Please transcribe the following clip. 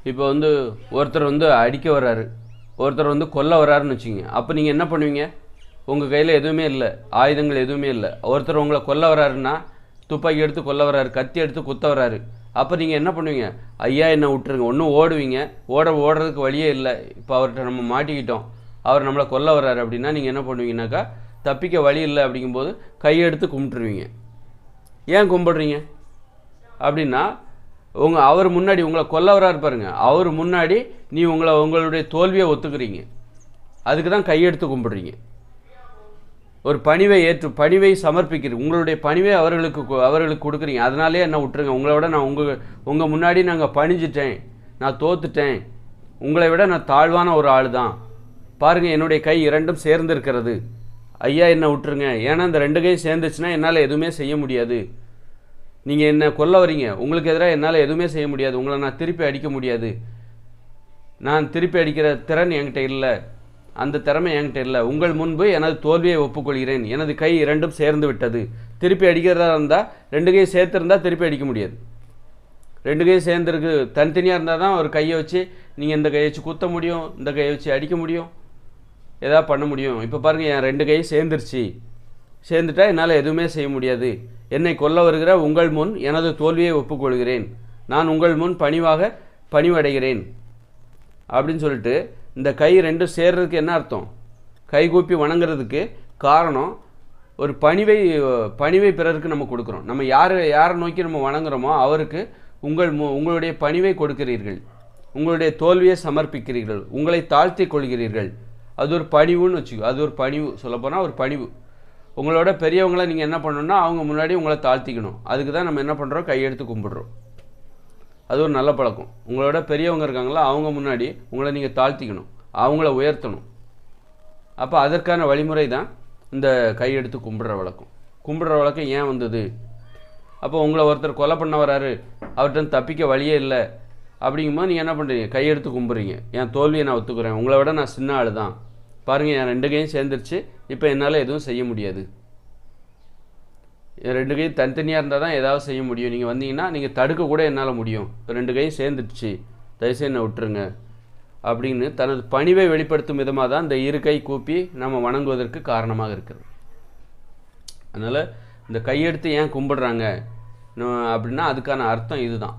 இப்போ வந்து ஒருத்தர் வந்து அடிக்க வர்றாரு, ஒருத்தர் வந்து கொல்ல வர்றாருன்னு வச்சுங்க. அப்போ நீங்கள் என்ன பண்ணுவீங்க? உங்கள் கையில் எதுவுமே இல்லை, ஆயுதங்கள் எதுவுமே இல்லை. ஒருத்தர் உங்களை கொல்ல வர்றாருன்னா, துப்பாக்கி எடுத்து கொல்ல வர்றாரு, கத்தி எடுத்து குத்த வர்றாரு. அப்போ நீங்கள் என்ன பண்ணுவீங்க? ஐயா என்னை விட்டுருங்க. ஒன்றும் ஓடுவீங்க, ஓடுறதுக்கு வழியே இல்லை. இப்போ அவர்கிட்ட நம்ம மாட்டிக்கிட்டோம், அவர் நம்மளை கொல்ல வர்றாரு அப்படின்னா நீங்கள் என்ன பண்ணுவீங்கன்னாக்கா, தப்பிக்க வழி இல்லை அப்படிங்கும்போது கையெடுத்து கும்பிட்டுருவீங்க. ஏன் கும்பிடுறீங்க அப்படின்னா, அவர் முன்னாடி உங்களை கொல்ல வராரு பாருங்க, அவர் முன்னாடி நீ உங்களுடைய தோல்வியை ஒத்துக்கிறீங்க. அதுக்கு தான் கையெடுத்து கும்பிடுறீங்க. ஒரு பணிவை சமர்ப்பிக்கிறீங்க. உங்களுடைய பணிவை அவர்களுக்கு கொடுக்குறீங்க. அதனாலே என்ன விட்டுருங்க. உங்களை விட நான் உங்கள் முன்னாடி நாங்கள் பணிஞ்சிட்டேன், நான் தோத்துட்டேன், உங்களை விட நான் தாழ்வான ஒரு ஆள் தான், பாருங்கள் என்னுடைய கை இரண்டும் சேர்ந்து இருக்கிறது, ஐயா என்னை விட்டுருங்க. ஏன்னா இந்த ரெண்டு கையும் சேர்ந்துச்சுன்னா என்னால் எதுவுமே செய்ய முடியாது. நீங்கள் என்ன கொல்ல வரீங்க, உங்களுக்கு எதிராக என்னால் எதுவுமே செய்ய முடியாது, உங்களை நான் திருப்பி அடிக்க முடியாது, நான் திருப்பி அடிக்கிற திறன் என்கிட்ட இல்லை, அந்த திறமை என்கிட்ட இல்லை. உங்கள் முன்பு எனது தோல்வியை ஒப்புக்கொள்கிறேன், எனது கை இரண்டும் சேர்ந்து விட்டது. திருப்பி அடிக்கிறதா இருந்தால் ரெண்டு கையும் சேர்த்துருந்தால் திருப்பி அடிக்க முடியாது. ரெண்டு கையும் சேர்ந்துருக்கு, தனித்தனியாக இருந்தால் தான் ஒரு கையை வச்சு நீங்கள் இந்த கையை வச்சு குத்த முடியும், இந்த கையை வச்சு அடிக்க முடியும், எதாவது பண்ண முடியும். இப்போ பாருங்கள், என் ரெண்டு கையும் சேர்ந்துட்டா என்னால் எதுவுமே செய்ய முடியாது. என்னை கொல்ல வருகிற உங்கள் முன் எனது தோல்வியை ஒப்புக்கொள்கிறேன், நான் உங்கள் முன் பணிவடைகிறேன் அப்படின்னு சொல்லிட்டு இந்த கை ரெண்டும் சேர்றதுக்கு என்ன அர்த்தம்? கைகூப்பி வணங்குறதுக்கு காரணம் ஒரு பணிவை பிறருக்கு நம்ம கொடுக்குறோம். நம்ம யாரை நோக்கி நம்ம வணங்குறோமோ அவருக்கு உங்களுடைய பணிவை கொடுக்கிறீர்கள், உங்களுடைய தோல்வியை சமர்ப்பிக்கிறீர்கள், உங்களை தாழ்த்தி கொள்கிறீர்கள். அது ஒரு பணிவுன்னு வச்சுக்கோ. அது ஒரு பணிவு, சொல்லப்போனால் ஒரு பணிவு. உங்களோட பெரியவங்களை நீங்கள் என்ன பண்ணணும்னா அவங்க முன்னாடி உங்களை தாழ்த்திக்கணும். அதுக்கு தான் நம்ம என்ன பண்ணுறோம்? கையெடுத்து கும்பிடுறோம். அது ஒரு நல்ல பழக்கம். உங்களோட பெரியவங்க இருக்காங்களா, அவங்க முன்னாடி உங்களை நீங்கள் தாழ்த்திக்கணும், அவங்கள உயர்த்தணும். அப்போ அதற்கான வழிமுறை தான் இந்த கையெடுத்து கும்பிடுற வழக்கம் ஏன் வந்தது? அப்போ உங்களை ஒருத்தர் கொலை பண்ண வராரு, அவர்கிட்ட தப்பிக்க வழியே இல்லை அப்படிங்கும்போது நீங்கள் என்ன பண்ணுறீங்க? கையெடுத்து கும்பிட்றீங்க. என் தோல்வியை நான் ஒத்துக்கிறேன், உங்களை விட நான் சின்ன ஆள் தான், பாருங்கள் என் ரெண்டு கையும் சேர்ந்துருச்சு, இப்போ என்னால் எதுவும் செய்ய முடியாது. ரெண்டு கையும் தனித்தனியாக இருந்தால் தான் ஏதாவது செய்ய முடியும். நீங்கள் வந்தீங்கன்னா நீங்கள் தடுக்க கூட என்னால் முடியும். இப்போ ரெண்டு கையும் சேர்ந்துடுச்சு, தயவுசெய்து என்னை விட்டுருங்க அப்படின்னு தனது பணிவை வெளிப்படுத்தும் விதமாக தான் இந்த இரு கை கூப்பி நம்ம வணங்குவதற்கு காரணமாக இருக்கிறது. அதனால் இந்த கையெடுத்து ஏன் கும்பிடுறாங்க அப்படின்னா அதுக்கான அர்த்தம் இதுதான்.